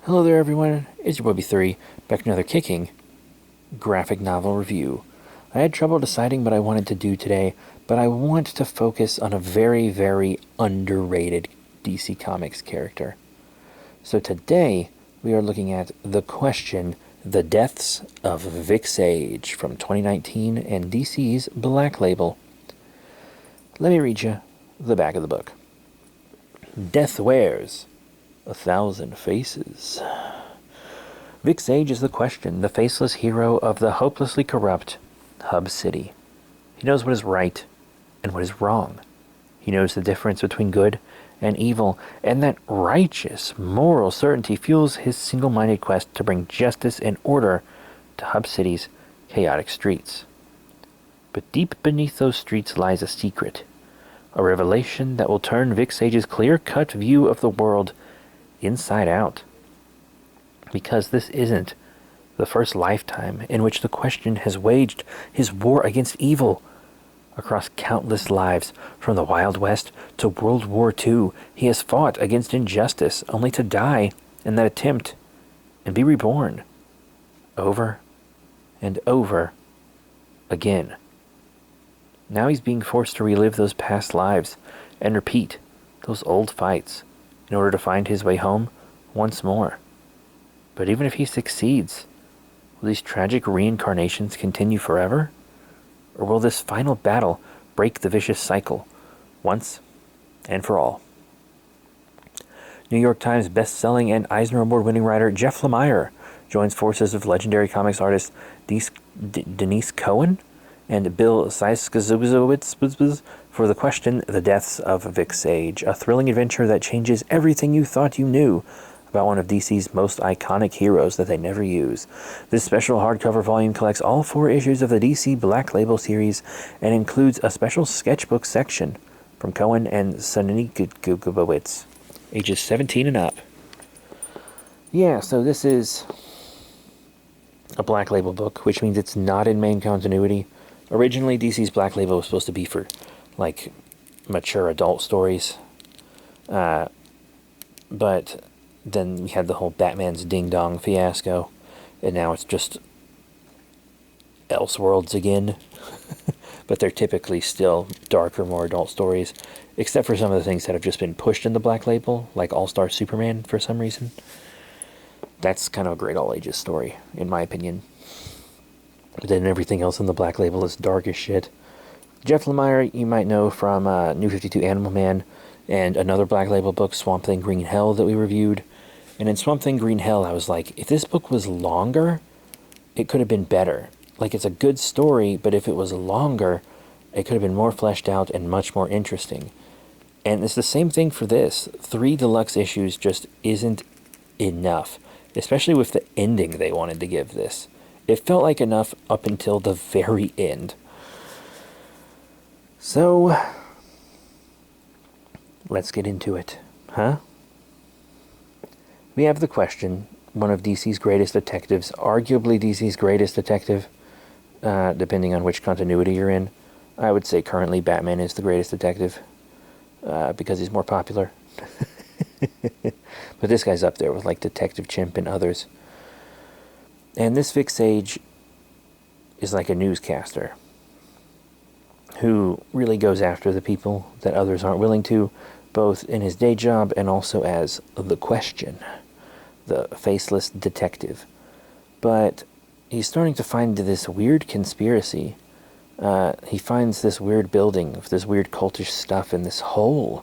Hello there everyone, it's your Bobby3, back to another kicking graphic novel review. I had trouble deciding what I wanted to do today, but I want to focus on a very, very underrated DC Comics character. So today, we are looking at The Question, The Deaths of Vic Sage from 2019 and DC's Black Label. Let me read you the back of the book. Death wears 1,000 faces. Vic Sage is the Question, the faceless hero of the hopelessly corrupt Hub City. He knows what is right and what is wrong. He knows the difference between good and evil, and that righteous, moral certainty fuels his single-minded quest to bring justice and order to Hub City's chaotic streets. But deep beneath those streets lies a secret, a revelation that will turn Vic Sage's clear-cut view of the world inside out. Because this isn't the first lifetime in which the Question has waged his war against evil. Across countless lives, from the Wild West to World War II, he has fought against injustice only to die in that attempt and be reborn over and over again. Now he's being forced to relive those past lives and repeat those old fights in order to find his way home once more. But even if he succeeds, will these tragic reincarnations continue forever? Or will this final battle break the vicious cycle once and for all? New York Times best-selling and Eisner Award-winning writer Jeff Lemire joins forces with legendary comics artists Denise Cohen and Bill Sienkiewicz for The Question, The Deaths of Vic Sage, a thrilling adventure that changes everything you thought you knew about one of DC's most iconic heroes that they never use. This special hardcover volume collects all 4 issues of the DC Black Label series and includes a special sketchbook section from Cohen and Sienkiewicz, ages 17 and up. Yeah, so this is a Black Label book, which means it's not in main continuity. Originally, DC's Black Label was supposed to be for, like, mature adult stories. But then we had the whole Batman's Ding Dong fiasco, and now it's just Elseworlds again. But they're typically still darker, more adult stories, except for some of the things that have just been pushed in the Black Label, like All-Star Superman for some reason. That's kind of a great all-ages story, in my opinion. But then everything else in the Black Label is dark as shit. Jeff Lemire, you might know from New 52 Animal Man and another Black Label book, Swamp Thing Green Hell, that we reviewed. And in Swamp Thing Green Hell, I was like, if this book was longer, it could have been better. Like, it's a good story, but if it was longer, it could have been more fleshed out and much more interesting. And it's the same thing for this. 3 deluxe issues just isn't enough, especially with the ending they wanted to give this. It felt like enough up until the very end. So, let's get into it, huh? We have The Question, one of DC's greatest detectives, arguably DC's greatest detective, depending on which continuity you're in. I would say currently Batman is the greatest detective, because he's more popular. But this guy's up there with, like, Detective Chimp and others. And this Vic Sage is like a newscaster who really goes after the people that others aren't willing to, both in his day job and also as The Question, the faceless detective. But he's starting to find this weird conspiracy. He finds this weird building with this weird cultish stuff in this hole.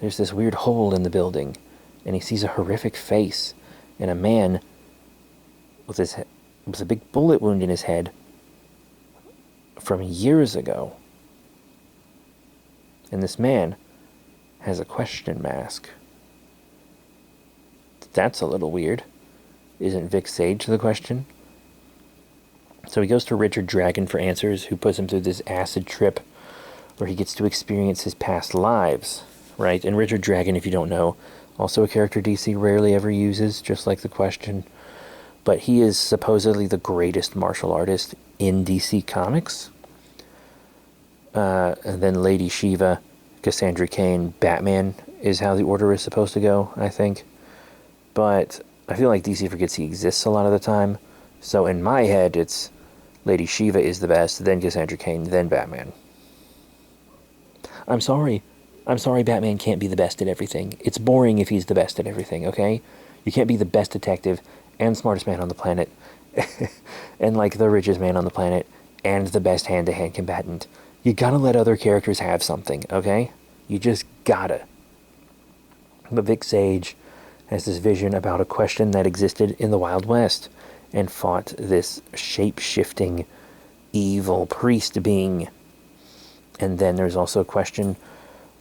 There's this weird hole in the building, and he sees a horrific face and a man with a big bullet wound in his head from years ago. And this man has a question mask. That's a little weird. Isn't Vic Sage the Question? So he goes to Richard Dragon for answers, who puts him through this acid trip where he gets to experience his past lives, right? And Richard Dragon, if you don't know, also a character DC rarely ever uses, just like The Question. But he is supposedly the greatest martial artist in DC Comics. And then Lady Shiva, Cassandra Cain, Batman is how the order is supposed to go, I think. But I feel like DC forgets he exists a lot of the time. So in my head, it's Lady Shiva is the best, then Cassandra Cain, then Batman. I'm sorry. I'm sorry Batman can't be the best at everything. It's boring if he's the best at everything, okay? You can't be the best detective and smartest man on the planet and like the richest man on the planet and the best hand-to-hand combatant. You gotta let other characters have something, okay? You just gotta. But Vic Sage has this vision about a question that existed in the Wild West and fought this shape-shifting evil priest being. And then there's also a question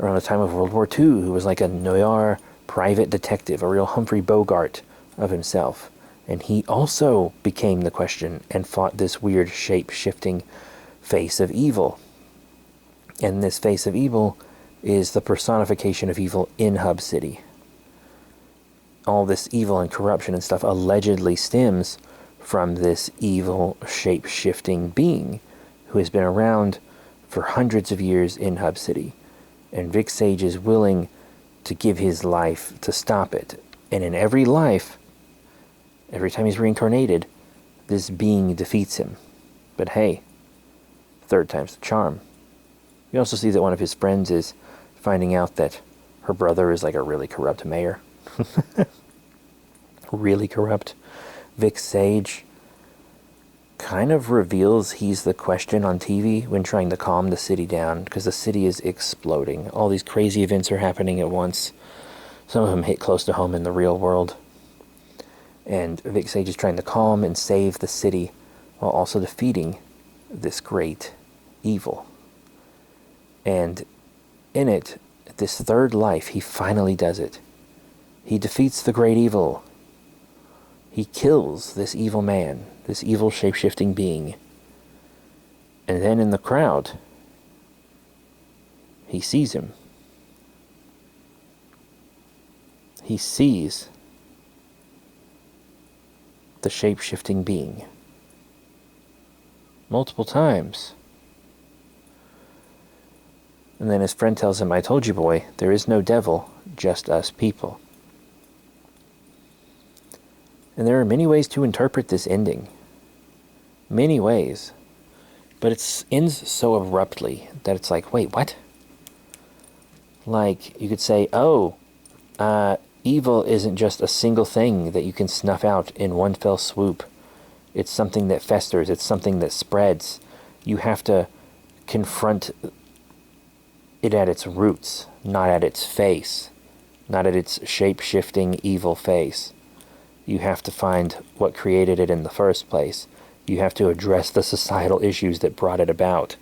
around the time of World War II who was like a noir private detective, a real Humphrey Bogart of himself. And he also became the question and fought this weird shape-shifting face of evil. And this face of evil is the personification of evil in Hub City. All this evil and corruption and stuff allegedly stems from this evil shape-shifting being who has been around for hundreds of years in Hub City. And Vic Sage is willing to give his life to stop it. And in every life, every time he's reincarnated, this being defeats him. But hey, third time's the charm. You also see that one of his friends is finding out that her brother is like a really corrupt mayor. Really corrupt. Vic Sage kind of reveals he's the question on TV when trying to calm the city down, because the city is exploding. All these crazy events are happening at once. Some of them hit close to home in the real world. And Vic Sage is trying to calm and save the city while also defeating this great evil. And in it, this third life, he finally does it. He defeats the great evil. He kills this evil man, this evil shape-shifting being. And then in the crowd, he sees him. He sees the shape-shifting being multiple times. And then his friend tells him, "I told you, boy, there is no devil, just us people." And there are many ways to interpret this ending. Many ways. But it ends so abruptly that it's like, wait, what? Like, you could say, evil isn't just a single thing that you can snuff out in one fell swoop. It's something that festers. It's something that spreads. You have to confront it at its roots, not at its face, not at its shape-shifting evil face. You have to find what created it in the first place. You have to address the societal issues that brought it about.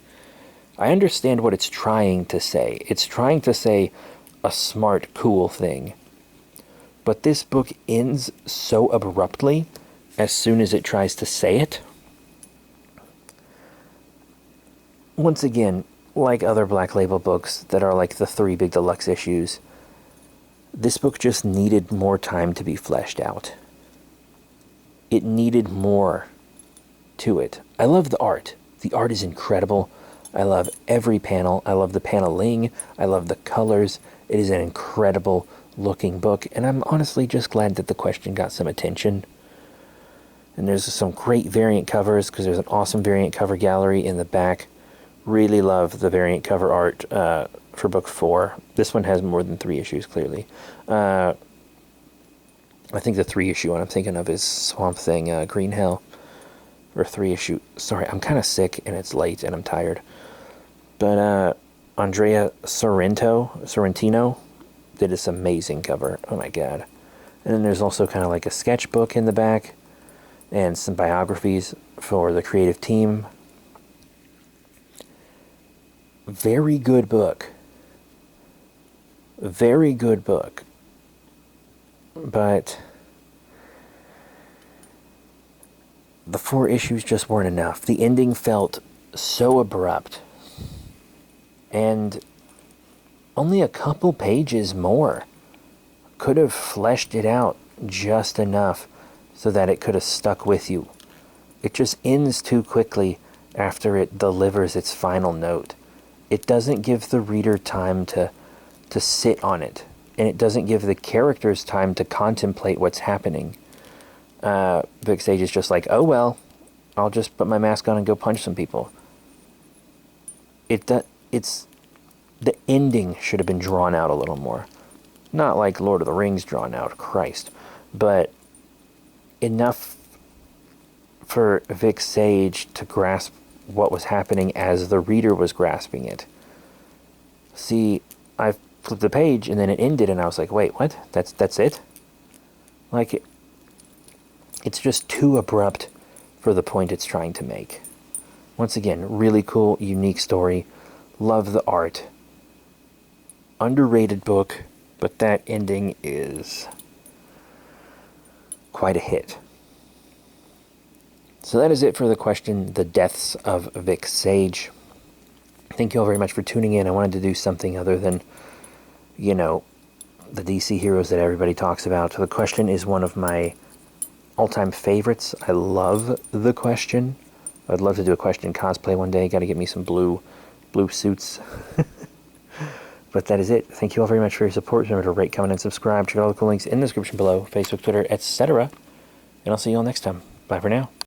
I understand what it's trying to say. It's trying to say a smart, cool thing. But this book ends so abruptly as soon as it tries to say it. Once again, like other Black Label books that are like the 3 big deluxe issues, this book just needed more time to be fleshed out. It needed more to it. I love the art. The art is incredible. I love every panel. I love the paneling. I love the colors. It is an incredible looking book, and I'm honestly just glad that the question got some attention. And there's some great variant covers, because there's an awesome variant cover gallery in the back. Really love the variant cover art for book 4. This one has more than 3 issues, clearly. I think the 3-issue one I'm thinking of is Swamp Thing, Green Hell. Or 3-issue. Sorry, I'm kind of sick and it's late and I'm tired. But Andrea Sorrentino did this amazing cover. Oh my god. And then there's also kind of like a sketchbook in the back and some biographies for the creative team. Very good book. Very good book. But the 4 issues just weren't enough. The ending felt so abrupt. And only a couple pages more could have fleshed it out just enough so that it could have stuck with you. It just ends too quickly after it delivers its final note. It doesn't give the reader time to sit on it. And it doesn't give the characters time to contemplate what's happening. Vic Sage is just like, oh well, I'll just put my mask on and go punch some people. It's the ending should have been drawn out a little more. Not like Lord of the Rings drawn out, Christ, but enough for Vic Sage to grasp what was happening as the reader was grasping it. See, I flipped the page and then it ended and I was like, wait, what? That's it? Like, it's just too abrupt for the point it's trying to make. Once again, really cool, unique story. Love the art. Underrated book, but that ending is quite a hit. So that is it for the question, The Deaths of Vic Sage. Thank you all very much for tuning in. I wanted to do something other than, you know, the DC heroes that everybody talks about. The question is one of my all-time favorites. I love the question. I'd love to do a question cosplay one day. Got to get me some blue suits. But that is it. Thank you all very much for your support. Remember to rate, comment, and subscribe. Check out all the cool links in the description below. Facebook, Twitter, etc. And I'll see you all next time. Bye for now.